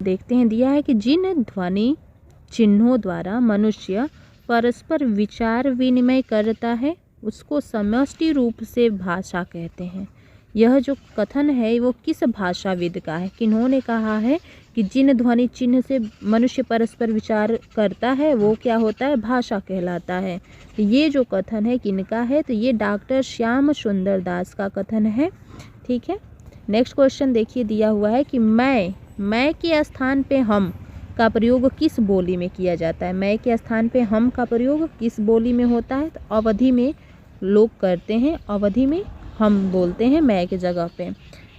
देखते हैं, दिया है कि जिन ध्वनि चिन्हों द्वारा मनुष्य परस्पर विचार विनिमय करता है उसको समष्टि रूप से भाषा कहते हैं। यह जो कथन है वो किस भाषाविद का है? किन्होंने कहा है कि जिन ध्वनि चिन्ह से मनुष्य परस्पर विचार करता है वो क्या होता है? भाषा कहलाता है। तो ये जो कथन है किनका है? तो ये डॉक्टर श्याम सुंदर दास का कथन है। ठीक है, नेक्स्ट क्वेश्चन देखिए, दिया हुआ है कि मैं के स्थान पे हम का प्रयोग किस बोली में किया जाता है? मैं के स्थान पे हम का प्रयोग किस बोली में होता है? तो अवधि में लोग करते हैं, अवधि में हम बोलते हैं मैं के जगह पे।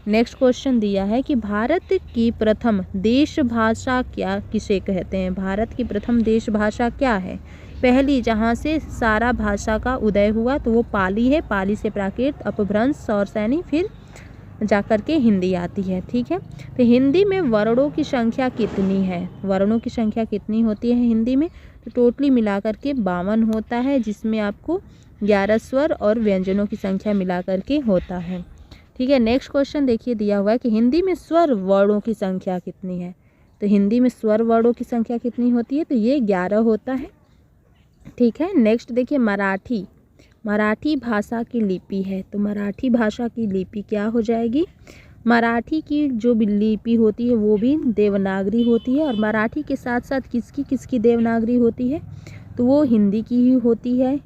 नेक्स्ट क्वेश्चन दिया है कि भारत की प्रथम देश भाषा क्या किसे कहते हैं? भारत की प्रथम देश भाषा क्या है? पहली जहाँ से सारा भाषा का उदय हुआ तो वो पाली है। पाली से प्राकृत, अपभ्रंश, सौरसैनी, फिर जाकर के हिंदी आती है। ठीक है, तो हिंदी में वर्णों की संख्या कितनी है? वर्णों की संख्या कितनी होती है हिंदी में? तो टोटली मिलाकर के 52 होता है, जिसमें आपको 11 स्वर और व्यंजनों की संख्या मिलाकर के होता है। ठीक है, नेक्स्ट क्वेश्चन देखिए, दिया हुआ है कि हिंदी में स्वर वर्णों की संख्या कितनी है? तो हिंदी में स्वर वर्णों की संख्या कितनी होती है? तो ये 11 होता है। ठीक है, नेक्स्ट देखिए, मराठी भाषा की लिपि है। तो मराठी भाषा की लिपि क्या हो जाएगी? मराठी की जो भी लिपि होती है वो भी देवनागरी होती है। और मराठी के साथ साथ किसकी देवनागरी होती है? तो वो हिंदी की ही होती है,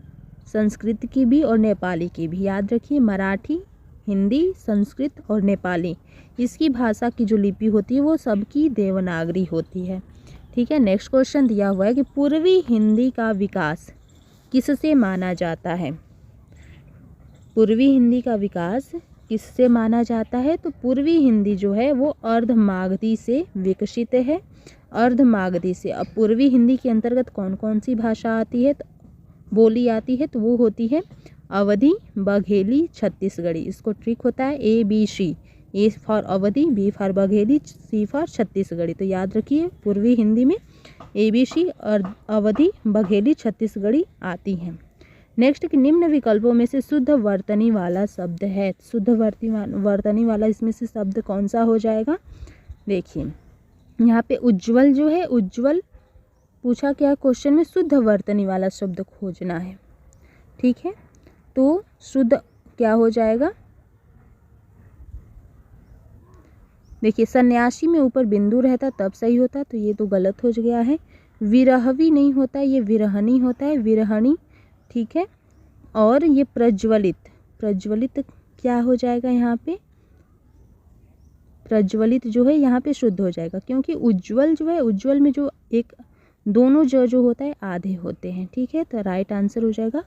संस्कृत की भी और नेपाली की भी। याद रखिए, मराठी, हिंदी, संस्कृत और नेपाली, इसकी भाषा की जो लिपि होती है वो सबकी देवनागरी होती है। ठीक है, नेक्स्ट क्वेश्चन दिया हुआ है कि पूर्वी हिंदी का विकास किससे माना जाता है? पूर्वी हिंदी का विकास किससे माना जाता है? तो पूर्वी हिंदी जो है वो अर्धमागधी से विकसित है, अर्धमागधी से। अब पूर्वी हिंदी के अंतर्गत कौन कौन सी भाषा आती है, तो बोली आती है? तो वो होती है अवधी, बघेली, छत्तीसगढ़ी। इसको ट्रिक होता है ABC, A for Awadhi, B for Bagheli, C for Chhattisgarhi. तो याद रखिए, पूर्वी हिंदी में ABC और अवधी, बघेली, छत्तीसगढ़ी आती हैं। नेक्स्ट कि निम्न विकल्पों में से शुद्ध वर्तनी वाला शब्द है। शुद्ध वर्तनी वाला इसमें से शब्द कौन सा हो जाएगा? देखिए, यहाँ पे उज्ज्वल जो है, उज्ज्वल पूछा क्या क्वेश्चन में? शुद्ध वर्तनी वाला शब्द खोजना है। ठीक है, तो शुद्ध क्या हो जाएगा? देखिए, सन्यासी में ऊपर बिंदु रहता तब सही होता, तो ये तो गलत हो गया है। विरहवी नहीं होता, ये विरहनी होता है, विरहणी। ठीक है, और ये प्रज्वलित क्या हो जाएगा यहाँ पे? प्रज्वलित जो है यहाँ पे शुद्ध हो जाएगा, क्योंकि उज्ज्वल जो है, उज्ज्वल में जो एक दोनों जो होता है आधे होते हैं। ठीक है, तो राइट आंसर हो जाएगा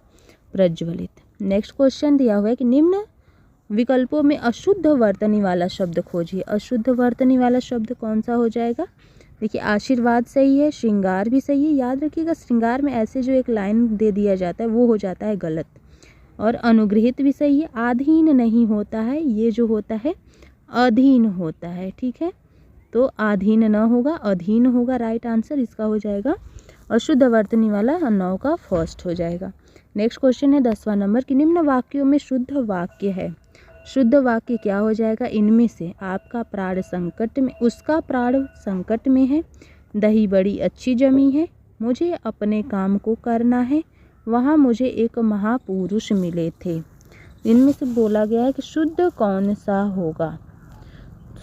प्रज्वलित। नेक्स्ट क्वेश्चन दिया हुआ है कि निम्न विकल्पों में अशुद्ध वर्तनी वाला शब्द खोजिए। अशुद्ध वर्तनी वाला शब्द कौन सा हो जाएगा? देखिए, आशीर्वाद सही है, श्रृंगार भी सही है। याद रखिएगा, श्रृंगार में ऐसे जो एक लाइन दे दिया जाता है वो हो जाता है गलत। और अनुगृहित भी सही है। आधीन नहीं होता है, ये जो होता है अधीन होता है। ठीक है, तो आधीन न होगा, अधीन होगा। राइट आंसर इसका हो जाएगा अशुद्ध वर्तनी वाला 9 का फर्स्ट हो जाएगा। नेक्स्ट क्वेश्चन है 10वां नंबर कि निम्न वाक्यों में शुद्ध वाक्य है। शुद्ध वाक्य क्या हो जाएगा? इनमें से आपका प्राण संकट में, उसका प्राण संकट में है, दही बड़ी अच्छी जमी है, मुझे अपने काम को करना है, वहाँ मुझे एक महापुरुष मिले थे। इनमें से बोला गया है कि शुद्ध कौन सा होगा?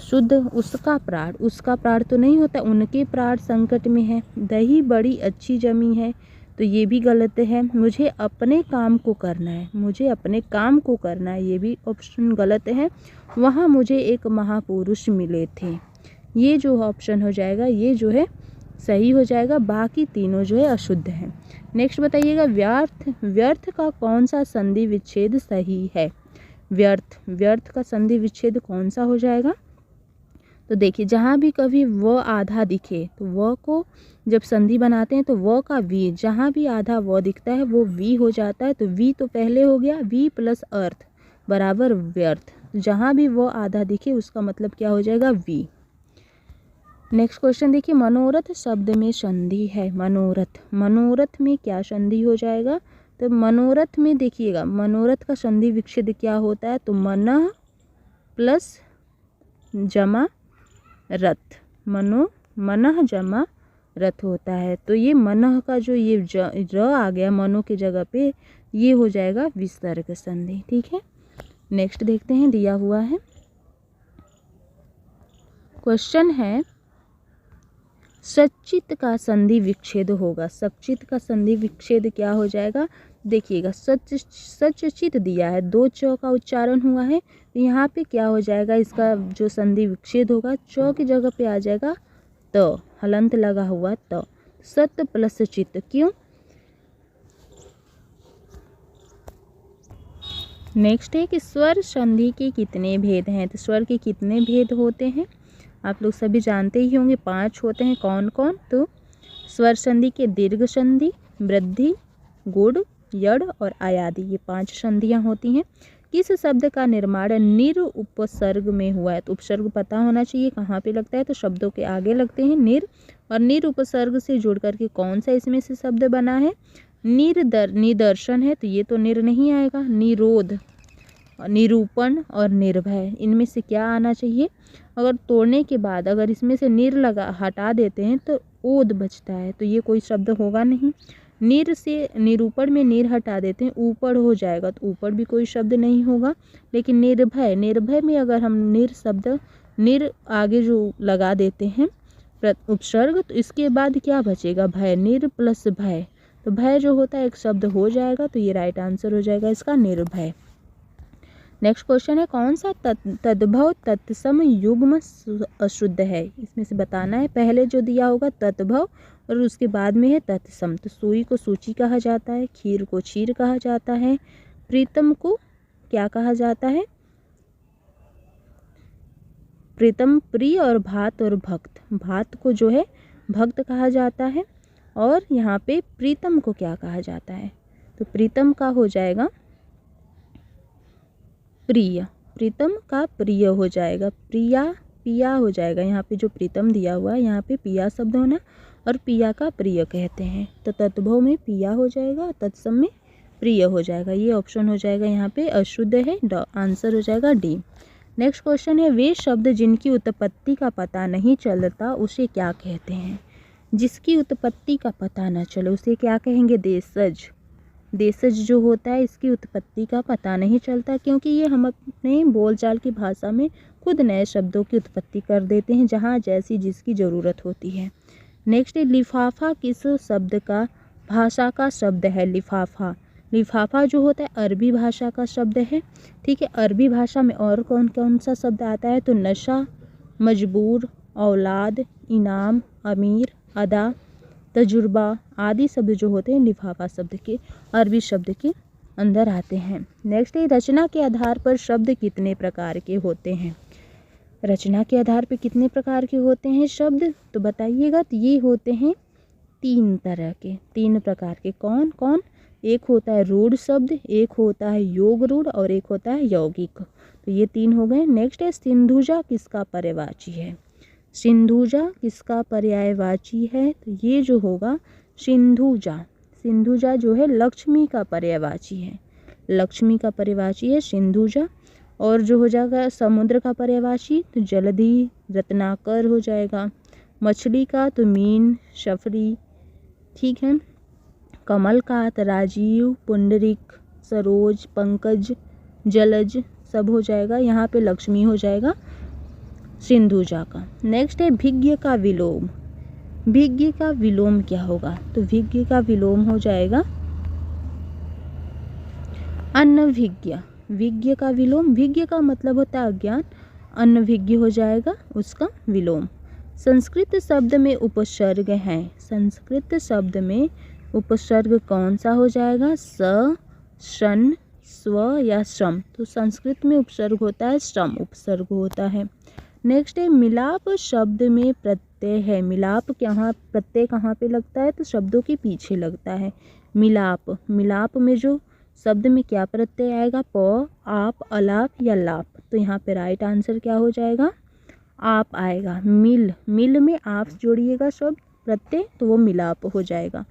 शुद्ध उसका प्राण तो नहीं होता, उनके प्राण संकट में है। दही बड़ी अच्छी जमी है, तो ये भी गलत है। मुझे अपने काम को करना है, मुझे अपने काम को करना है, ये भी ऑप्शन गलत है। वहाँ मुझे एक महापुरुष मिले थे, ये जो ऑप्शन हो जाएगा ये जो है सही हो जाएगा। बाकी तीनों जो है अशुद्ध हैं। नेक्स्ट बताइएगा, व्यर्थ का कौन सा संधि विच्छेद सही है? व्यर्थ का संधि विच्छेद कौन सा हो जाएगा? तो देखिए, जहाँ भी कभी व आधा दिखे तो व को जब संधि बनाते हैं तो व का वी, जहाँ भी आधा व दिखता है वो वी हो जाता है। तो वी तो पहले हो गया, वी प्लस अर्थ बराबर व्यर्थ। जहाँ भी व आधा दिखे उसका मतलब क्या हो जाएगा? वी। नेक्स्ट क्वेश्चन देखिए, मनोरथ शब्द में संधि है। मनोरथ में क्या संधि हो जाएगा? तो मनोरथ में देखिएगा, मनोरथ का संधि विच्छेद क्या होता है? तो मनः प्लस जमा रथ, मनोरथ। मनः जमा रथ होता है। तो ये मनः का जो ये र आ गया मनो की जगह पे, ये हो जाएगा विसर्ग संधि। ठीक है, नेक्स्ट देखते हैं, दिया हुआ है क्वेश्चन है सचित का संधि विच्छेद होगा। सचित का संधि विच्छेद क्या हो जाएगा, देखिएगा सचित दिया है, 2 च का उच्चारण हुआ है, तो यहाँ पे क्या हो जाएगा, इसका जो संधि विच्छेद होगा च की जगह पे आ जाएगा त, हलंत लगा हुआ त, सत प्लस चित। क्यों, नेक्स्ट है कि स्वर संधि के कितने भेद हैं। तो स्वर के कितने भेद होते हैं आप लोग सभी जानते ही होंगे, 5 होते हैं। कौन कौन, तो स्वर संधि के दीर्घ संधि, वृद्धि, गुड़, यड़ और आयादि, ये 5 संधियां होती हैं। किस शब्द का निर्माण निर उपसर्ग में हुआ है। तो उपसर्ग पता होना चाहिए कहाँ पे लगता है, तो शब्दों के आगे लगते हैं निर, और निर उपसर्ग से जुड़ करके कौन सा इसमें से शब्द बना है, निदर्शन है, तो ये तो निर नहीं आएगा। निरोध, निरूपण और निर्भय, इनमें से क्या आना चाहिए। अगर तोड़ने के बाद अगर इसमें से निर लगा हटा देते हैं तो ओद बचता है, तो ये कोई शब्द होगा नहीं। निर से निरूपण में निर हटा देते हैं, ऊपर हो जाएगा, तो ऊपर भी कोई शब्द नहीं होगा। लेकिन निर्भय, निर्भय में अगर हम निर शब्द, निर आगे जो लगा देते हैं उपसर्ग, तो इसके बाद क्या बचेगा, भय, निर प्लस भय, तो भय जो होता है एक शब्द हो जाएगा, तो ये राइट आंसर हो जाएगा इसका निर्भय। नेक्स्ट क्वेश्चन है कौन सा तद्भव तत्सम युग्म अशुद्ध है। इसमें से बताना है, पहले जो दिया होगा तद्भव और उसके बाद में है तत्सम। तो सुई को सूची कहा जाता है, खीर को क्षीर कहा जाता है, प्रीतम को क्या कहा जाता है, प्रीतम प्रिय, और भात और भक्त, भात को जो है भक्त कहा जाता है, और यहाँ पे प्रीतम को क्या कहा जाता है, तो प्रीतम का हो जाएगा प्रिय, प्रीतम का प्रिय हो जाएगा, प्रिया पिया हो जाएगा। यहाँ पे जो प्रीतम दिया हुआ है यहाँ पे पिया शब्द होना, और पिया का प्रिय कहते हैं, तो तद्भव में पिया हो जाएगा, तत्सम में प्रिय हो जाएगा। ये ऑप्शन हो जाएगा यहाँ पे अशुद्ध है, आंसर हो जाएगा डी। नेक्स्ट क्वेश्चन है वे शब्द जिनकी उत्पत्ति का पता नहीं चलता उसे क्या कहते हैं। जिसकी उत्पत्ति का पता न चले उसे क्या कहेंगे, देशज। देशज जो होता है इसकी उत्पत्ति का पता नहीं चलता, क्योंकि ये हम अपने बोलचाल की भाषा में खुद नए शब्दों की उत्पत्ति कर देते हैं जहाँ जैसी जिसकी ज़रूरत होती है। नेक्स्ट है लिफाफा किस शब्द का भाषा का शब्द है। लिफाफा, लिफाफा जो होता है अरबी भाषा का शब्द है। ठीक है, अरबी भाषा में और कौन कौन सा शब्द आता है, तो नशा, मजबूर, औलाद, इनाम, अमीर, अदा, तजुर्बा आदि शब्द जो होते हैं लिफाफा शब्द के, अरबी शब्द के अंदर आते हैं। नेक्स्ट है रचना के आधार पर शब्द कितने प्रकार के होते हैं। रचना के आधार पर कितने प्रकार के होते हैं शब्द, तो बताइएगा। तो ये होते हैं 3 तरह के, 3 प्रकार के। कौन कौन, एक होता है रूढ़ शब्द, एक होता है योग रूढ़, और एक होता है यौगिक। तो ये 3 हो गए। नेक्स्ट है सिंधुजा किसका पर्यायवाची है। सिंधुजा किसका पर्यायवाची है, तो ये जो होगा सिंधुजा, सिंधुजा जो है लक्ष्मी का पर्यायवाची है, लक्ष्मी का पर्यायवाची है सिंधुजा। और जो हो जाएगा समुद्र का पर्यायवाची, तो जलधि, रत्नाकर हो जाएगा। मछली का तो मीन, शफरी। ठीक है, कमल का तो राजीव, पुंडरिक, सरोज, पंकज, जलज सब हो जाएगा। यहाँ पे लक्ष्मी हो जाएगा सिंधुजा का। नेक्स्ट है भिज्ञ का विलोम। भिज्ञ का विलोम क्या होगा, तो भिज्ञ का विलोम हो जाएगा अनभिज्ञ। विज्ञ का विलोम, विज्ञ का मतलब होता है अज्ञान, अनभिज्ञ हो जाएगा उसका विलोम। संस्कृत शब्द में उपसर्ग हैं। संस्कृत शब्द में उपसर्ग कौन सा हो जाएगा, स, शन, स्व या श्रम। तो संस्कृत में उपसर्ग होता है श्रम उपसर्ग होता है। नेक्स्ट है मिलाप शब्द में प्रत्यय है। मिलाप कहाँ, प्रत्यय कहाँ पे लगता है, तो शब्दों के पीछे लगता है। मिलाप, मिलाप में जो शब्द में क्या प्रत्यय आएगा, प, आप, अलाप या लाप। तो यहाँ पे राइट आंसर क्या हो जाएगा, आप आएगा। मिल, मिल में आप जोड़िएगा शब्द प्रत्यय, तो वो मिलाप हो जाएगा।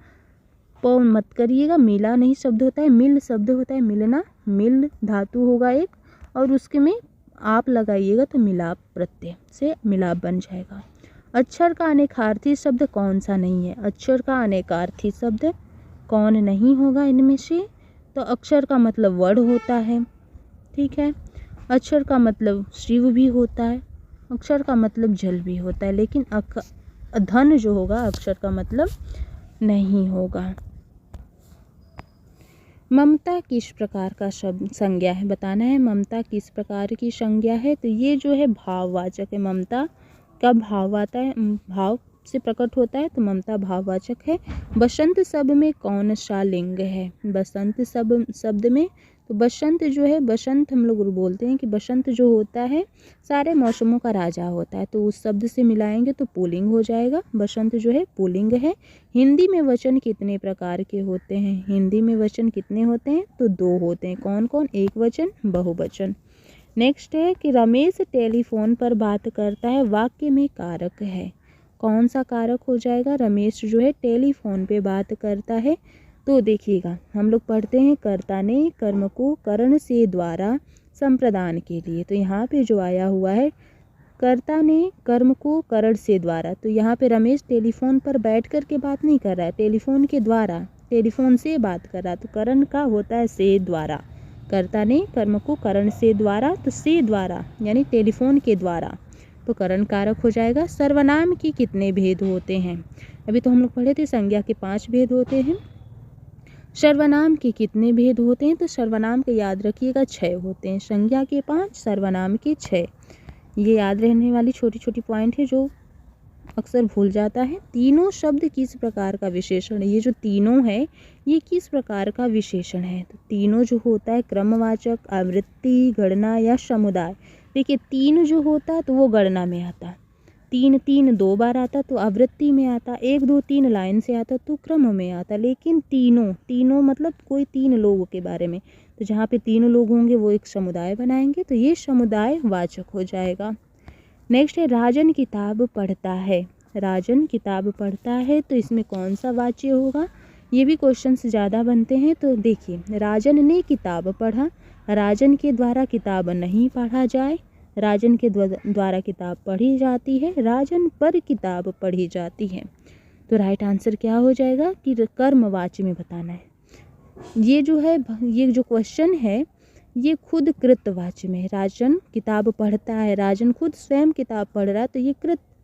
प मत करिएगा, मिला नहीं शब्द होता है, मिल शब्द होता है मिलना। मिल धातु होगा एक, और उसके में आप लगाइएगा तो मिलाप प्रत्यय से मिलाप बन जाएगा। अक्षर का अनेकार्थी शब्द कौन सा नहीं है? अक्षर का अनेकार्थी शब्द कौन नहीं होगा इनमें से? तो अक्षर का मतलब वर्ड होता है, ठीक है। अक्षर का मतलब शिव भी होता है, अक्षर का मतलब जल भी होता है, लेकिन धन जो होगा अक्षर का मतलब नहीं होगा। ममता किस प्रकार का शब्द संज्ञा है? बताना है ममता किस प्रकार की संज्ञा है। तो ये जो है भाववाचक है। ममता का भाव आता है, भाव से प्रकट होता है, तो ममता भाववाचक है। बसंत शब्द में कौन सा लिंग है? बसंत शब्द में तो बसंत जो है, बसंत हम लोग बोलते हैं कि बसंत जो होता है सारे मौसमों का राजा होता है, तो उस शब्द से मिलाएंगे तो पुल्लिंग हो जाएगा। बसंत जो है पुल्लिंग है। हिंदी में वचन कितने प्रकार के होते हैं? हिंदी में वचन कितने होते हैं? तो 2 होते हैं। कौन कौन? एक वचन, बहुवचन। नेक्स्ट है कि रमेश टेलीफोन पर बात करता है, वाक्य में कारक है। कौन सा कारक हो जाएगा? रमेश जो है टेलीफोन पे बात करता है। तो देखिएगा हम लोग पढ़ते हैं कर्ता ने कर्म को करण से द्वारा संप्रदान के लिए, तो यहाँ पे जो आया हुआ है कर्ता ने कर्म को करण से द्वारा, तो यहाँ पे रमेश टेलीफोन पर बैठ कर के बात नहीं कर रहा है, टेलीफोन के द्वारा, टेलीफोन से बात कर रहा है, तो करण का होता है से द्वारा। कर्ता ने कर्म को करण से द्वारा, तो से द्वारा यानी टेलीफोन के द्वारा, तो करण कारक हो जाएगा। सर्वनाम की कितने भेद होते हैं? अभी तो हम लोग पढ़े थे संज्ञा के 5 भेद होते हैं। सर्वनाम के कितने भेद होते हैं? तो सर्वनाम के याद रखिएगा 6 होते हैं। संज्ञा के 5, सर्वनाम के 6। ये याद रहने वाली छोटी छोटी पॉइंट है जो अक्सर भूल जाता है। तीनों शब्द किस प्रकार का विशेषण है? ये जो तीनों है ये किस प्रकार का विशेषण है? तो तीनों जो होता है क्रमवाचक, आवृत्ति, गणना या समुदाय। देखिए 3 जो होता है तो वो गणना में आता, 3 2 बार आता तो आवृत्ति में आता, 1 2 3 लाइन से आता तो क्रम में आता, लेकिन तीनों मतलब कोई 3 लोगों के बारे में, तो जहाँ पे 3 लोग होंगे वो एक समुदाय बनाएंगे, तो ये समुदाय वाचक हो जाएगा। नेक्स्ट है राजन किताब पढ़ता है। राजन किताब पढ़ता है, तो इसमें कौन सा वाच्य होगा? ये भी क्वेश्चंस ज़्यादा बनते हैं। तो देखिए राजन ने किताब पढ़ा, राजन के द्वारा किताब नहीं पढ़ा जाए, राजन के द्वारा किताब पढ़ी जाती है, राजन पर किताब पढ़ी जाती है। तो राइट आंसर क्या हो जाएगा कि कर्मवाच्य में बताना है। ये जो है, ये जो क्वेश्चन है ये खुद कृतवाच्य में है। राजन किताब पढ़ता है, राजन खुद स्वयं किताब पढ़ रहा है, तो ये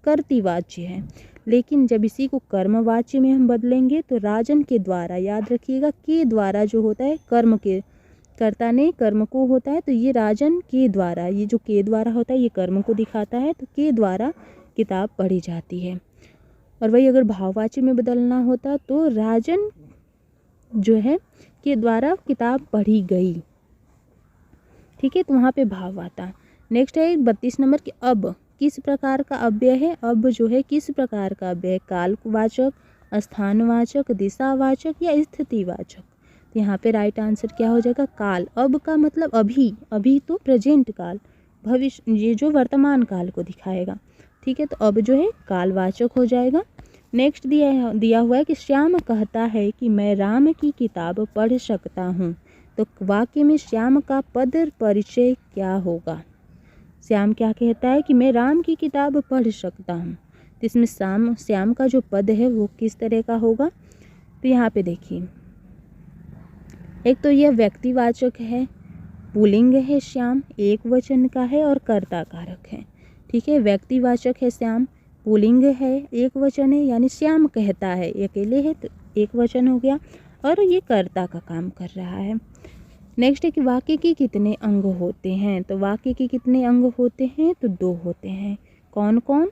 कर्तृवाच्य है। लेकिन जब इसी को कर्मवाच्य में हम बदलेंगे तो राजन के द्वारा, याद रखिएगा के द्वारा जो होता है कर्म के, कर्ता ने कर्म को होता है, तो ये राजन के द्वारा, ये जो के द्वारा होता है ये कर्म को दिखाता है, तो के द्वारा किताब पढ़ी जाती है। और वही अगर भाववाच्य में बदलना होता तो राजन जो है के द्वारा किताब पढ़ी गई, ठीक है, तो वहाँ पे भाव आता। नेक्स्ट है 32 नंबर की अब किस प्रकार का अव्यय है? अब जो है किस प्रकार का अव्यय है? कालवाचक, स्थानवाचक, दिशावाचक या स्थितिवाचक। तो यहाँ पे राइट आंसर क्या हो जाएगा? काल। अब का मतलब अभी, अभी तो प्रेजेंट काल, भविष्य ये जो वर्तमान काल को दिखाएगा, ठीक है, तो अब जो है कालवाचक हो जाएगा। नेक्स्ट दिया हुआ है कि श्याम कहता है कि मैं राम की किताब पढ़ सकता हूँ, तो वाक्य में श्याम का पद परिचय क्या होगा? श्याम क्या कहता है कि मैं राम की किताब पढ़ सकता हूँ, तो इसमें श्याम का जो पद है वो किस तरह का होगा? तो यहाँ पे देखिए, एक तो यह व्यक्तिवाचक है, पुल्लिंग है श्याम, एक वचन का है और कर्ता कारक है, ठीक है। व्यक्तिवाचक है श्याम, पुल्लिंग है, एक वचन है, यानी श्याम कहता है, अकेले है तो एक वचन हो गया, और ये कर्ता का काम कर रहा है। नेक्स्ट है कि वाक्य के कितने अंग होते हैं? तो वाक्य के कितने अंग होते हैं? तो 2 होते हैं। कौन कौन?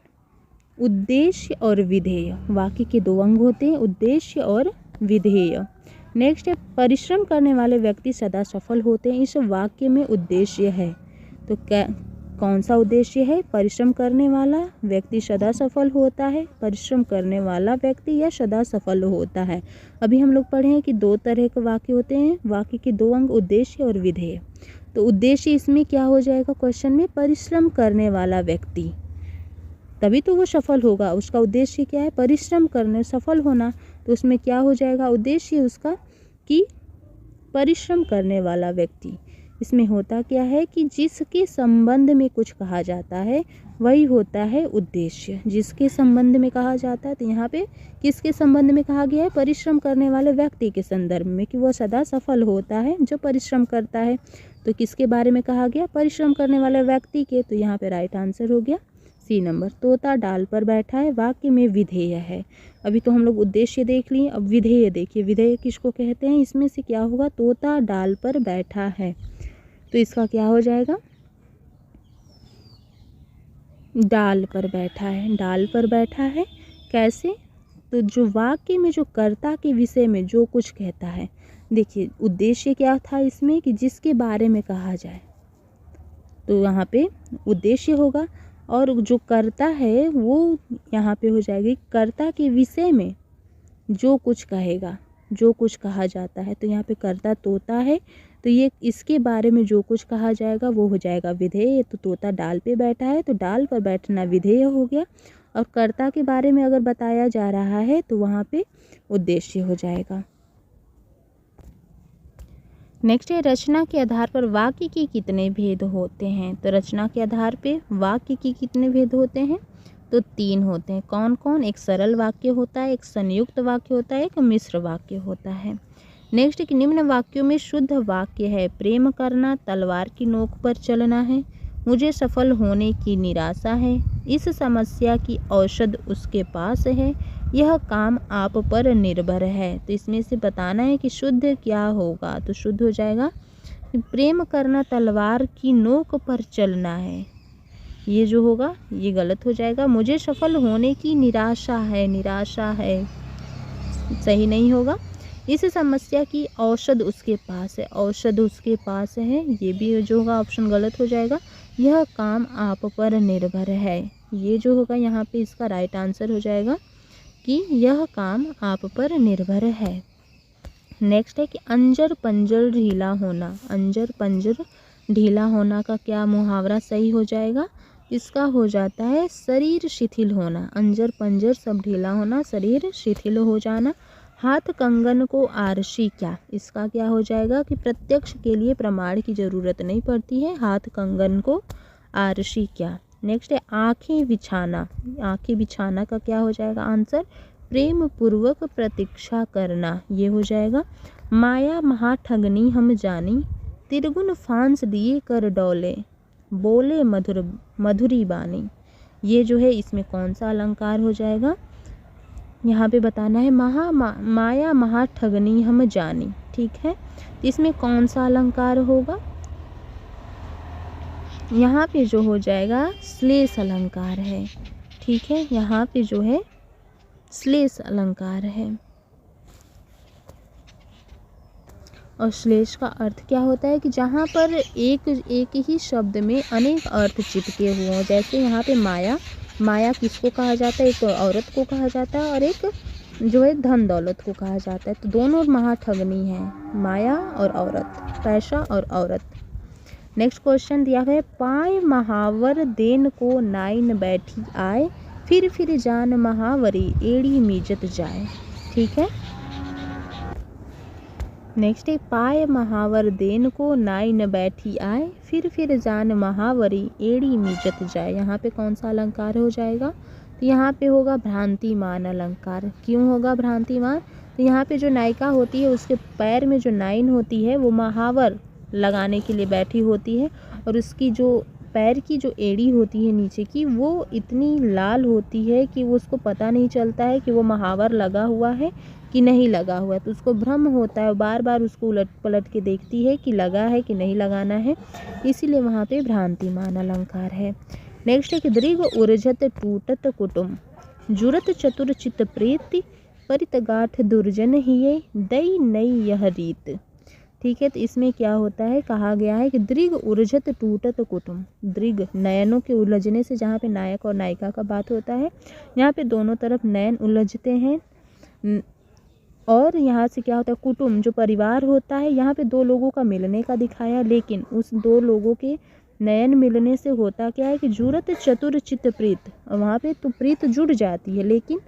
उद्देश्य और विधेय। वाक्य के 2 अंग होते हैं, उद्देश्य और विधेय। नेक्स्ट है परिश्रम करने वाले व्यक्ति सदा सफल होते हैं। इस वाक्य में उद्देश्य है, तो क्या कौन सा उद्देश्य है? परिश्रम करने वाला व्यक्ति सदा सफल होता है, परिश्रम करने वाला व्यक्ति या सदा सफल होता है। अभी हम लोग पढ़े हैं कि 2 तरह के वाक्य होते हैं, वाक्य के 2 अंग उद्देश्य और विधेय। तो उद्देश्य इसमें क्या हो जाएगा क्वेश्चन में? परिश्रम करने वाला व्यक्ति, तभी तो वो सफल होगा। उसका उद्देश्य क्या है? परिश्रम करने, सफल होना, तो उसमें क्या हो जाएगा उद्देश्य उसका कि परिश्रम करने वाला व्यक्ति, इसमें होता क्या है कि जिसके संबंध में कुछ कहा जाता है वही होता है उद्देश्य। जिसके संबंध में कहा जाता है, तो यहाँ पे किसके संबंध में कहा गया है? परिश्रम करने वाले व्यक्ति के संदर्भ में, कि वह सदा सफल होता है जो परिश्रम करता है। तो किसके बारे में कहा गया? परिश्रम करने वाले व्यक्ति के। तो यहाँ पे राइट आंसर हो गया सी नंबर। तोता डाल पर बैठा है वाक्य में विधेय है। अभी तो हम लोग उद्देश्य देख लिए, अब विधेय देखिए। विधेय किसको कहते हैं? इसमें से क्या होगा? तोता डाल पर बैठा है, तो इसका क्या हो जाएगा? डाल पर बैठा है। डाल पर बैठा है कैसे? तो जो वाक्य में जो कर्ता के विषय में जो कुछ कहता है, देखिए उद्देश्य क्या था इसमें कि जिसके बारे में कहा जाए, तो यहाँ पे उद्देश्य होगा। और जो कर्ता है वो यहाँ पे हो जाएगी कर्ता के विषय में जो कुछ कहेगा, जो कुछ कहा जाता है। तो यहाँ पे कर्ता तोता है, तो ये इसके बारे में जो कुछ कहा जाएगा वो हो जाएगा विधेय। तो तोता डाल पे बैठा है, तो डाल पर बैठना विधेय हो गया। और कर्ता के बारे में अगर बताया जा रहा है तो वहाँ पे उद्देश्य हो जाएगा। नेक्स्ट है, रचना के आधार पर वाक्य के कितने भेद होते हैं? तो रचना के आधार पे वाक्य के कितने भेद होते हैं? तो 3 होते हैं। कौन कौन? एक सरल वाक्य होता है, एक संयुक्त वाक्य होता है, एक मिश्र वाक्य होता है। नेक्स्ट कि निम्न वाक्यों में शुद्ध वाक्य है। प्रेम करना तलवार की नोक पर चलना है, मुझे सफल होने की निराशा है, इस समस्या की औषध उसके पास है, यह काम आप पर निर्भर है। तो इसमें से बताना है कि शुद्ध क्या होगा। तो शुद्ध हो जाएगा कि प्रेम करना तलवार की नोक पर चलना है, ये जो होगा ये गलत हो जाएगा। मुझे सफल होने की निराशा है, निराशा है सही नहीं होगा। इस समस्या की औषध उसके पास है, औषध उसके पास है, ये भी जो होगा ऑप्शन गलत हो जाएगा। यह काम आप पर निर्भर है, ये जो होगा यहाँ पे इसका राइट आंसर हो जाएगा कि यह काम आप पर निर्भर है। नेक्स्ट है कि अंजर पंजर ढीला होना। अंजर पंजर ढीला होना का क्या मुहावरा सही हो जाएगा? इसका हो जाता है शरीर शिथिल होना। अंजर पंजर सब ढीला होना, शरीर शिथिल हो जाना। हाथ कंगन को आरसी क्या? इसका क्या हो जाएगा कि प्रत्यक्ष के लिए प्रमाण की जरूरत नहीं पड़ती है, हाथ कंगन को आरसी क्या। नेक्स्ट है आंखें बिछाना। आंखें बिछाना का क्या हो जाएगा आंसर? प्रेम पूर्वक प्रतीक्षा करना, ये हो जाएगा। माया महा ठगनी हम जानी, तिरगुन फांस दिए कर डोले, बोले मधुर मधुरी बानी, ये जो है इसमें कौन सा अलंकार हो जाएगा? यहाँ पे बताना है माया महा ठगनी हम जानी, ठीक है। इसमें कौन सा अलंकार होगा? यहाँ पे जो हो जाएगा श्लेष अलंकार है, ठीक है। यहाँ पे जो है श्लेष अलंकार है। और श्लेष का अर्थ क्या होता है कि जहाँ पर एक ही शब्द में अनेक अर्थ चिपके हुए हों। जैसे यहाँ पे माया, माया किसको कहा जाता है? एक औरत को कहा जाता है और एक जो है धन दौलत को कहा जाता है। तो दोनों महाठगनी है, माया और औरत, पैसा और औरत। नेक्स्ट क्वेश्चन दिया है, पाए महावर देन को नाइन बैठी आए, फिर जान महावरी एड़ी मीजत जाए, ठीक है। नेक्स्ट है, पाए महावर देन को नाइन बैठी आए, फिर जान महावरी एड़ी मीजत जाए। यहाँ पे कौन सा अलंकार हो जाएगा? तो यहाँ पे होगा भ्रांतिमान अलंकार। क्यों होगा भ्रांतिमान? तो यहाँ पे जो नायिका होती है उसके पैर में जो नाइन होती है वो महावर लगाने के लिए बैठी होती है, और उसकी जो पैर की जो एड़ी होती है नीचे की वो इतनी लाल होती है कि वो उसको पता नहीं चलता है कि वो महावर लगा हुआ है कि नहीं लगा हुआ है। तो उसको भ्रम होता है, बार बार उसको उलट पलट के देखती है कि लगा है कि नहीं लगाना है, इसीलिए वहाँ पे भ्रांतिमान अलंकार है। नेक्स्ट है कि दृग उर्जत टूटत कुटुम, जुरत चतुर चित प्रीति, परितगाठ दुर्जन हिये, दई नई यह रीत, ठीक है। तो इसमें क्या होता है, कहा गया है कि दृग उर्जत टूटत कुटुम। दृग नयनों के उलझने से, जहाँ पे नायक और नायिका का बात होता है, यहाँ पे दोनों तरफ नयन उलझते हैं। और यहाँ से क्या होता है, कुटुम जो परिवार होता है, यहाँ पे दो लोगों का मिलने का दिखाया, लेकिन उस दो लोगों के नयन मिलने से होता क्या है कि जुरत चतुर चित्त प्रीत, वहाँ पे तो प्रीत जुड़ जाती है, लेकिन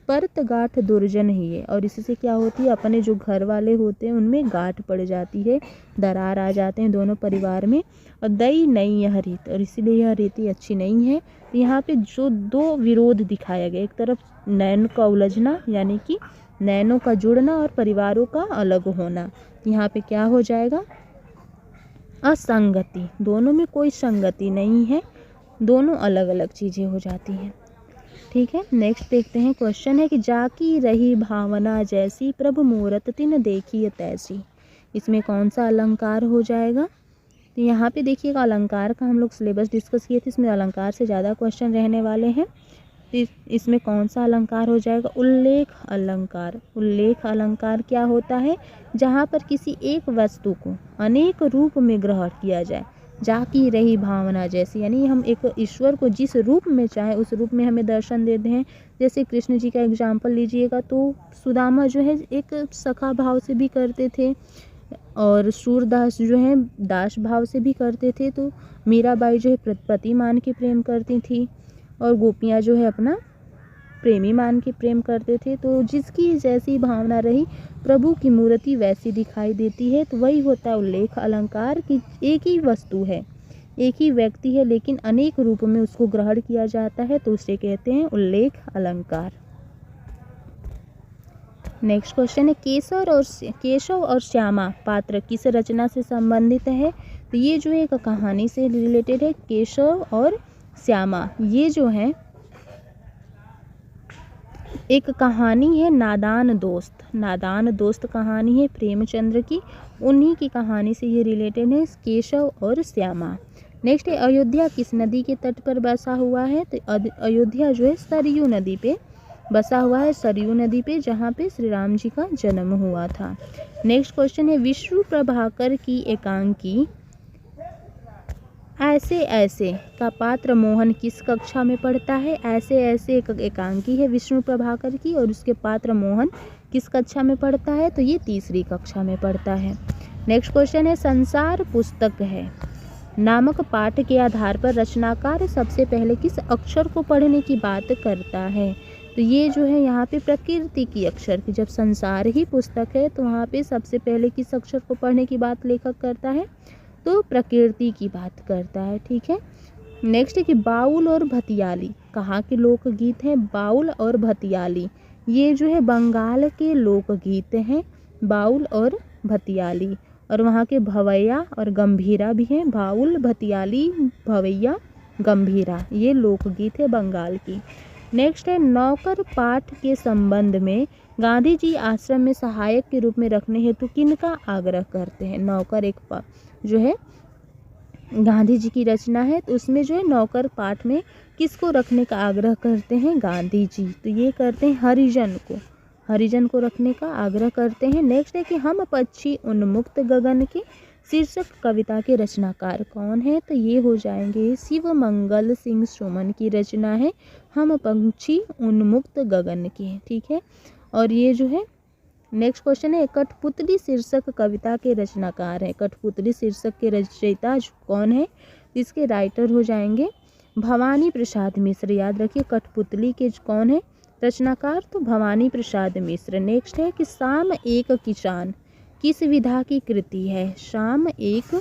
परत गांठ दुर्जन ही है, और इससे क्या होती है, अपने जो घर वाले होते हैं उनमें गांठ पड़ जाती है, दरार आ जाते हैं दोनों परिवार में। और दई नहीं यह रीत, और इसीलिए यह रीति अच्छी नहीं है। तो यहाँ पे जो दो विरोध दिखाया गया, एक तरफ नैन का उलझना यानी कि नैनों का जुड़ना और परिवारों का अलग होना, यहाँ पे क्या हो जाएगा, असंगति, दोनों में कोई संगति नहीं है, दोनों अलग अलग चीज़ें हो जाती हैं। ठीक है, नेक्स्ट देखते हैं। क्वेश्चन है कि जाकी रही भावना जैसी प्रभु मूरत तिन देखी तैसी, इसमें कौन सा अलंकार हो जाएगा। तो यहाँ पे देखिएगा, अलंकार का हम लोग सिलेबस डिस्कस किए थे, इसमें अलंकार से ज़्यादा क्वेश्चन रहने वाले हैं। तो इसमें कौन सा अलंकार हो जाएगा, उल्लेख अलंकार। उल्लेख अलंकार क्या होता है, जहाँ पर किसी एक वस्तु को अनेक रूप में ग्रहण किया जाए। जाकी रही भावना जैसी, यानी हम एक ईश्वर को जिस रूप में चाहे उस रूप में हमें दर्शन देते हैं। जैसे कृष्ण जी का एग्जाम्पल लीजिएगा, तो सुदामा जो है एक सखा भाव से भी करते थे, और सूरदास जो है दास भाव से भी करते थे। तो मीराबाई जो है पति मान के प्रेम करती थी, और गोपियाँ जो है अपना प्रेमी मान के प्रेम करते थे। तो जिसकी जैसी भावना रही, प्रभु की मूर्ति वैसी दिखाई देती है। तो वही होता है उल्लेख अलंकार, कि एक ही वस्तु है, एक ही व्यक्ति है, लेकिन अनेक रूप में उसको ग्रहण किया जाता है, तो उसे कहते हैं उल्लेख अलंकार। नेक्स्ट क्वेश्चन है, केशव और श्यामा पात्र किस रचना से संबंधित है। तो ये जो एक कहानी से रिलेटेड है, केशव और श्यामा, ये जो है एक कहानी है, नादान दोस्त। नादान दोस्त कहानी है प्रेमचंद्र की, उन्हीं की कहानी से ये रिलेटेड है, केशव और श्यामा। नेक्स्ट है, अयोध्या किस नदी के तट पर बसा हुआ है। तो अयोध्या जो है सरयू नदी पे बसा हुआ है, सरयू नदी पे, जहाँ पे श्री राम जी का जन्म हुआ था। नेक्स्ट क्वेश्चन है, विष्णु प्रभाकर की एकांकी ऐसे ऐसे का पात्र मोहन किस कक्षा में पढ़ता है। ऐसे ऐसे एक एकांकी है विष्णु प्रभाकर की, और उसके पात्र मोहन किस कक्षा में पढ़ता है। तो ये तीसरी कक्षा में पढ़ता है। नेक्स्ट क्वेश्चन है, संसार पुस्तक है नामक पाठ के आधार पर रचनाकार सबसे पहले किस अक्षर को पढ़ने की बात करता है। तो ये जो है यहाँ पे प्रकृति की अक्षर की, जब संसार ही पुस्तक है तो वहाँ पे सबसे पहले किस अक्षर को पढ़ने की बात लेखक करता है, तो प्रकृति की बात करता है। ठीक है, नेक्स्ट है कि बाउल और भतियाली कहाँ के लोकगीत हैं। बाउल और भतियाली ये जो है बंगाल के लोकगीत हैं, बाउल और भतियाली, और वहाँ के भवैया और गंभीरा भी हैं। बाउल, भतियाली, भवैया, गंभीरा ये लोकगीत है बंगाल की। नेक्स्ट है, नौकर पाठ के संबंध में गांधी जी आश्रम में सहायक के रूप में रखने हेतु किनका आग्रह करते हैं। नौकर एक जो है गांधी जी की रचना है, तो उसमें जो है नौकर पाठ में किसको रखने का आग्रह करते हैं, गांधी जी। तो ये करते हैं हरिजन को रखने का आग्रह करते हैं। नेक्स्ट है कि हम पक्षी उन्मुक्त गगन के शीर्षक कविता के रचनाकार कौन है। तो ये हो जाएंगे शिव मंगल सिंह सुमन की रचना है हम पक्षी उन्मुक्त गगन के। ठीक है, और ये जो है नेक्स्ट क्वेश्चन है, कठपुतली शीर्षक कविता के रचनाकार है। कठपुतली शीर्षक के रचयिता कौन है, इसके राइटर हो जाएंगे भवानी प्रसाद मिश्र। याद रखिए कठपुतली के कौन है रचनाकार, तो भवानी प्रसाद मिश्र। नेक्स्ट है कि शाम एक किसान किस विधा की कृति है। शाम एक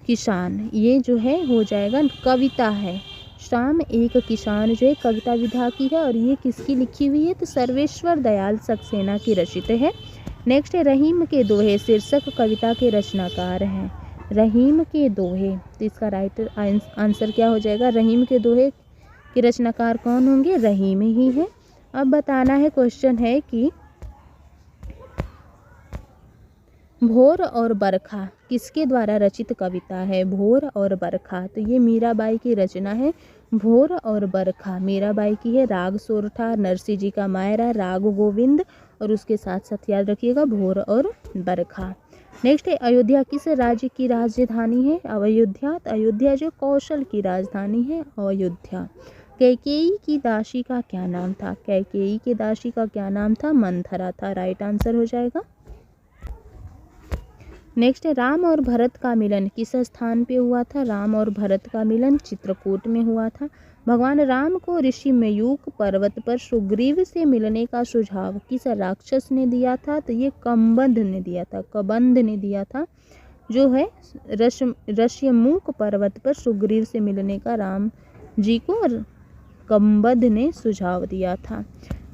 किसान ये जो है हो जाएगा कविता है। शाम एक किसान जो है कविता विधा की है, और ये किसकी लिखी हुई है, तो सर्वेश्वर दयाल सक्सेना की रचित है। नेक्स्ट है, रहीम के दोहे शीर्षक कविता के रचनाकार हैं। रहीम के दोहे, तो इसका राइटर आंसर क्या हो जाएगा, रहीम के दोहे के रचनाकार कौन होंगे, रहीम ही है। अब बताना है, क्वेश्चन है कि भोर और बरखा किसके द्वारा रचित कविता है। भोर और बरखा, तो ये मीराबाई की रचना है। भोर और बरखा मीराबाई की है। राग सोरठा, नरसिंह जी का मायरा, राग गोविंद, और उसके साथ साथ याद रखिएगा भोर और बरखा। नेक्स्ट है, अयोध्या किस राज्य की राजधानी है। अयोध्या जो कौशल की राजधानी है अयोध्या। कैकेयी की दासी का क्या नाम था। कैकेयी के दासी का क्या नाम था, मंथरा था। राइट आंसर हो जाएगा। नेक्स्ट है राम और भरत का मिलन किस स्थान पे हुआ था? राम और भरत का मिलन चित्रकूट में हुआ था। भगवान राम को ऋषि मयूख पर्वत पर सुग्रीव से मिलने का सुझाव किस राक्षस ने दिया था? तो ये कबंध ने दिया था, कबंध ने दिया था, जो है ऋष्यमूक पर्वत पर सुग्रीव से मिलने का राम जी को कबंध ने सुझाव दिया था।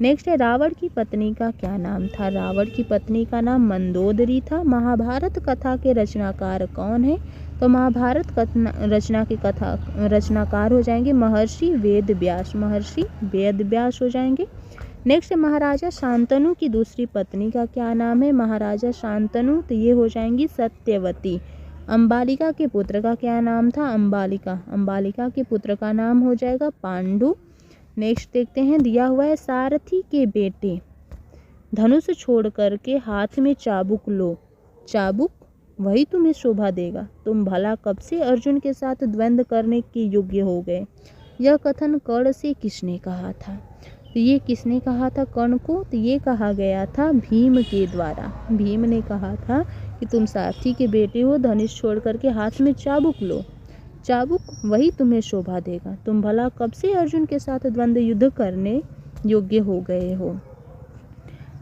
नेक्स्ट है रावण की पत्नी का क्या नाम था? रावण की पत्नी का नाम मंदोदरी था। महाभारत कथा के रचनाकार कौन है? तो महाभारत रचना के कथा रचनाकार हो जाएंगे महर्षि वेद व्यास, महर्षि वेद व्यास हो जाएंगे। नेक्स्ट है महाराजा शांतनु की दूसरी पत्नी का क्या नाम है? महाराजा शांतनु, तो ये हो जाएंगी सत्यवती। अंबालिका के पुत्र का क्या नाम था? अंबालिका, अंबालिका के पुत्र का नाम हो जाएगा पांडु। नेक्स्ट देखते हैं, दिया हुआ है सारथी के बेटे धनुष छोड़ करके हाथ में चाबुक लो, चाबुक वही तुम्हें शोभा देगा, तुम भला कब से अर्जुन के साथ द्वंद्व करने के योग्य हो गए। यह कथन कर्ण से किसने कहा था? तो ये किसने कहा था कर्ण को? तो ये कहा गया था भीम के द्वारा। भीम ने कहा था कि तुम सारथी के बेटे हो, धनुष छोड़ करके हाथ में चाबुक लो, चाबुक वही तुम्हें शोभा देगा, तुम भला कब से अर्जुन के साथ द्वंद्व युद्ध करने योग्य हो गए हो।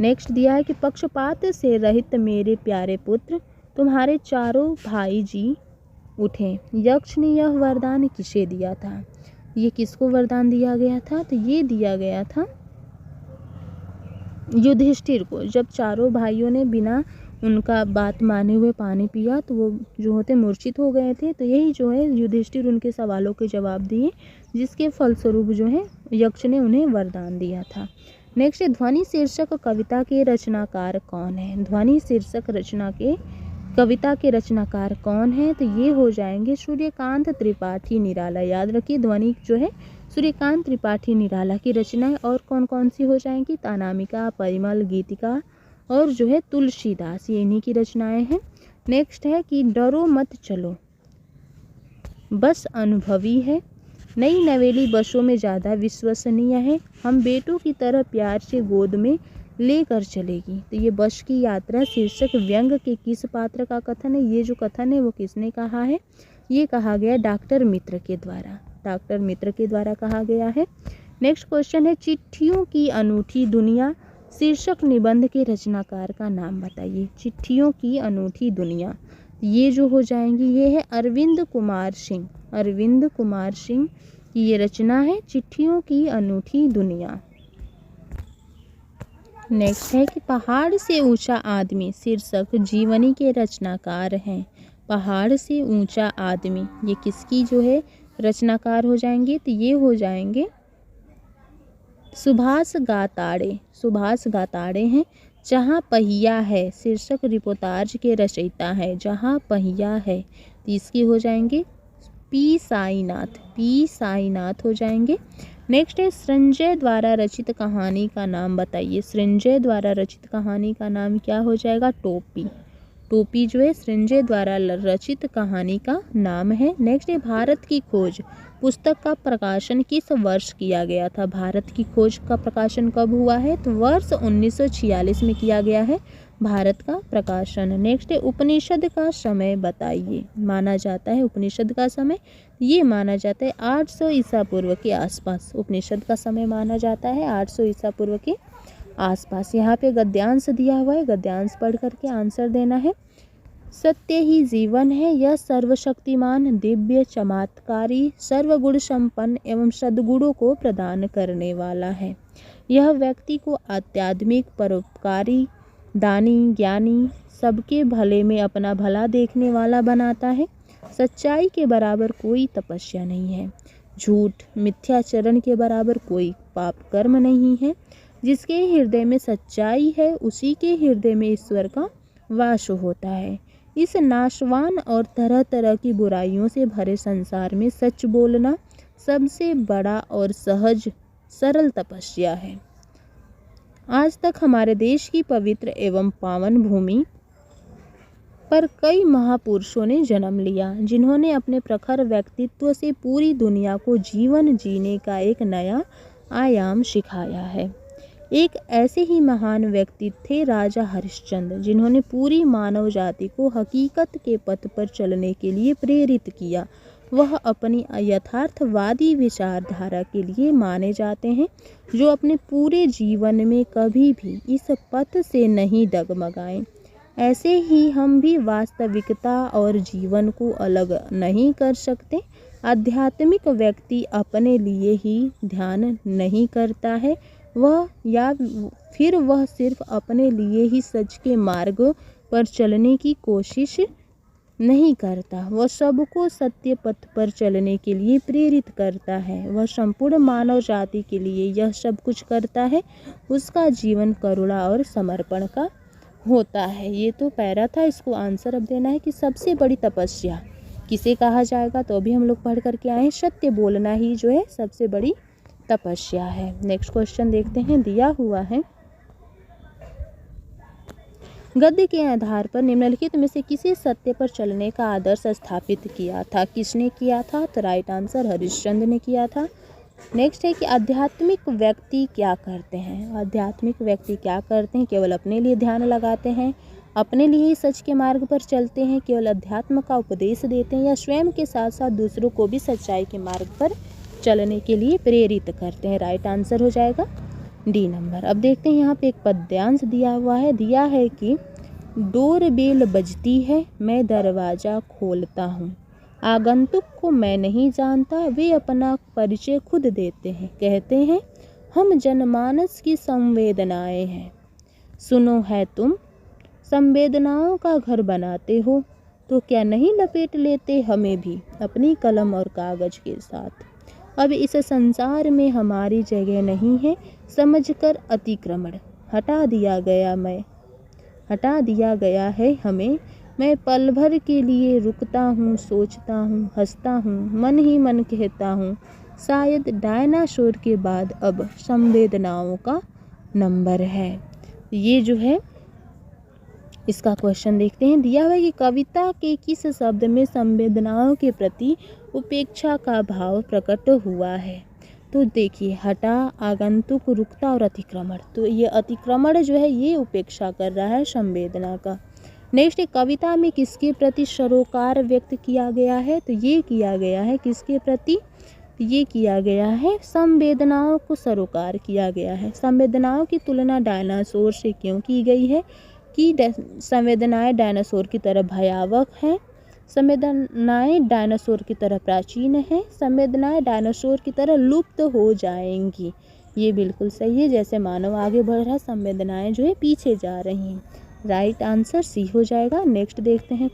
नेक्स्ट दिया है कि पक्षपात से रहित मेरे प्यारे पुत्र, तुम्हारे चारों भाई जी उठे। यक्ष ने यह वरदान किसे दिया था? ये किसको वरदान दिया गया था? तो ये दिया गया था युधिष्ठिर को। जब चारों भाइयों ने बिना उनका बात माने हुए पानी पिया तो वो जो होते मूर्छित हो गए थे, तो यही जो है युधिष्ठिर उनके सवालों के जवाब दिए, जिसके फलस्वरूप जो है यक्ष ने उन्हें वरदान दिया था। नेक्स्ट है ध्वनि शीर्षक कविता के रचनाकार कौन है? ध्वनि शीर्षक रचना के कविता के रचनाकार कौन है? तो ये हो जाएंगे सूर्यकांत त्रिपाठी निराला। याद रखिए ध्वनि जो है सूर्यकांत त्रिपाठी निराला की रचनाएं और कौन कौन सी हो जाएंगी? अनामिका, परिमल, गीतिका और जो है तुलसीदास, ये इन्हीं की रचनाएं हैं। नेक्स्ट है कि डरो मत चलो बस अनुभवी है, नई नवेली बसों में ज़्यादा विश्वसनीय है, हम बेटों की तरह प्यार से गोद में लेकर चलेगी। तो ये बस की यात्रा शीर्षक व्यंग के किस पात्र का कथन है? ये जो कथन है वो किसने कहा है? ये कहा गया डॉक्टर मित्र के द्वारा, डॉक्टर मित्र के द्वारा कहा गया है। नेक्स्ट क्वेश्चन है चिट्ठियों की अनूठी दुनिया शीर्षक निबंध के रचनाकार का नाम बताइए। चिट्ठियों की अनूठी दुनिया, ये जो हो जाएंगी ये है अरविंद कुमार सिंह, अरविंद कुमार सिंह की ये रचना है चिट्ठियों की अनूठी दुनिया। नेक्स्ट है कि पहाड़ से ऊंचा आदमी शीर्षक जीवनी के रचनाकार हैं। पहाड़ से ऊंचा आदमी ये किसकी जो है रचनाकार हो जाएंगे? तो ये हो जाएंगे सुभाष गाताड़े, सुभाष गाताड़े हैं। जहाँ पहिया है शीर्षक रिपोर्टाज के रचयिता है, जहाँ पहिया है तो इसके हो जाएंगे पी साईनाथ, पी साईनाथ हो जाएंगे। नेक्स्ट है सृंजय द्वारा रचित कहानी का नाम बताइए। सृंजय द्वारा रचित कहानी का नाम क्या हो जाएगा? टोपी, टोपी जो है सृंजय द्वारा रचित कहानी का नाम है। नेक्स्ट है भारत की खोज पुस्तक का प्रकाशन किस वर्ष किया गया था? भारत की खोज का प्रकाशन कब हुआ है? तो वर्ष 1946 में किया गया है भारत का प्रकाशन। नेक्स्ट है उपनिषद का समय बताइए। माना जाता है उपनिषद का समय ये माना जाता है 800 ईसा पूर्व के आसपास। उपनिषद का समय माना जाता है 800 ईसा पूर्व के आसपास। यहाँ पे गद्यांश दिया हुआ है, गद्यांश पढ़ करके आंसर देना है। सत्य ही जीवन है, यह सर्वशक्तिमान दिव्य चमत्कारी सर्वगुण संपन्न एवं सद्गुणों को प्रदान करने वाला है। यह व्यक्ति को आध्यात्मिक परोपकारी दानी ज्ञानी सबके भले में अपना भला देखने वाला बनाता है। सच्चाई के बराबर कोई तपस्या नहीं है, झूठ मिथ्याचरण के बराबर कोई पाप कर्म नहीं है। जिसके हृदय में सच्चाई है उसी के हृदय में ईश्वर का वास होता है। इस नाशवान और तरह तरह की बुराइयों से भरे संसार में सच बोलना सबसे बड़ा और सहज सरल तपस्या है। आज तक हमारे देश की पवित्र एवं पावन भूमि पर कई महापुरुषों ने जन्म लिया, जिन्होंने अपने प्रखर व्यक्तित्व से पूरी दुनिया को जीवन जीने का एक नया आयाम सिखाया है। एक ऐसे ही महान व्यक्ति थे राजा हरिश्चंद्र, जिन्होंने पूरी मानव जाति को हकीकत के पथ पर चलने के लिए प्रेरित किया। वह अपनी यथार्थवादी विचारधारा के लिए माने जाते हैं, जो अपने पूरे जीवन में कभी भी इस पथ से नहीं डगमगाए। ऐसे ही हम भी वास्तविकता और जीवन को अलग नहीं कर सकते। आध्यात्मिक व्यक्ति अपने लिए ही ध्यान नहीं करता है, वह सिर्फ अपने लिए ही सच के मार्ग पर चलने की कोशिश नहीं करता। वह सबको सत्य पथ पर चलने के लिए प्रेरित करता है। वह संपूर्ण मानव जाति के लिए यह सब कुछ करता है। उसका जीवन करुणा और समर्पण का होता है। ये तो पैरा था, इसको आंसर अब देना है कि सबसे बड़ी तपस्या किसे कहा जाएगा। तो अभी हम लोग पढ़ करके आए हैं, सत्य बोलना ही जो है सबसे बड़ी तपस्या है। नेक्स्ट क्वेश्चन देखते हैं, दिया हुआ है, गद्य के आधार पर निम्नलिखित में से किसी सत्य पर चलने का आदर्श स्थापित किया था। किसने किया था? तो राइट आंसर हरिश्चंद्र ने किया था। नेक्स्ट है कि आध्यात्मिक व्यक्ति क्या करते हैं। आध्यात्मिक व्यक्ति क्या करते हैं? केवल अपने लिए ध्यान लगाते हैं, अपने लिए ही सच के मार्ग पर चलते हैं, केवल अध्यात्म का उपदेश देते हैं, या स्वयं के साथ साथ दूसरों को भी सच्चाई के मार्ग पर चलने के लिए प्रेरित करते हैं। राइट आंसर हो जाएगा डी नंबर। अब देखते हैं, यहाँ पे एक पद्यांश दिया हुआ है। दिया है कि डोर बेल बजती है, मैं दरवाज़ा खोलता हूँ, आगंतुक को मैं नहीं जानता, वे अपना परिचय खुद देते हैं। कहते हैं हम जनमानस की संवेदनाएं हैं, सुनो है तुम संवेदनाओं का घर बनाते हो, तो क्या नहीं लपेट लेते हमें भी अपनी कलम और कागज के साथ। अब इस संसार में हमारी जगह नहीं है, समझकर अतिक्रमण हटा दिया गया है हमें। मैं पल भर के लिए रुकता हूँ, सोचता हूँ, हंसता हूँ, मन ही मन कहता हूँ, शायद डायनासोर के बाद अब संवेदनाओं का नंबर है। ये जो है इसका क्वेश्चन देखते हैं। दिया हुआ है कि कविता के किस शब्द में संवेदनाओं के प्रति उपेक्षा का भाव प्रकट हुआ है। तो देखिए, हटा, आगंतुक, रुकता और अतिक्रमण। तो ये अतिक्रमण जो है ये उपेक्षा कर रहा है संवेदना का। नेक्स्ट, कविता में किसके प्रति सरोकार व्यक्त किया गया है। तो ये किया गया है किसके प्रति? ये किया गया है संवेदनाओं को सरोकार किया गया है। संवेदनाओं की तुलना डायनासोर से क्यों की गई है कि संवेदनाएं डायनासोर की तरह भयावह हैं, संवेदनाएं डायनासोर की तरह प्राचीन हैं, संवेदनाएं डायनासोर की तरह लुप्त हो जाएंगी। ये बिल्कुल सही है, जैसे मानव आगे बढ़ रहा है संवेदनाएं जो है पीछे जा रही हैं। राइट आंसर सी हो जाएगा। नेक्स्ट देखते हैं।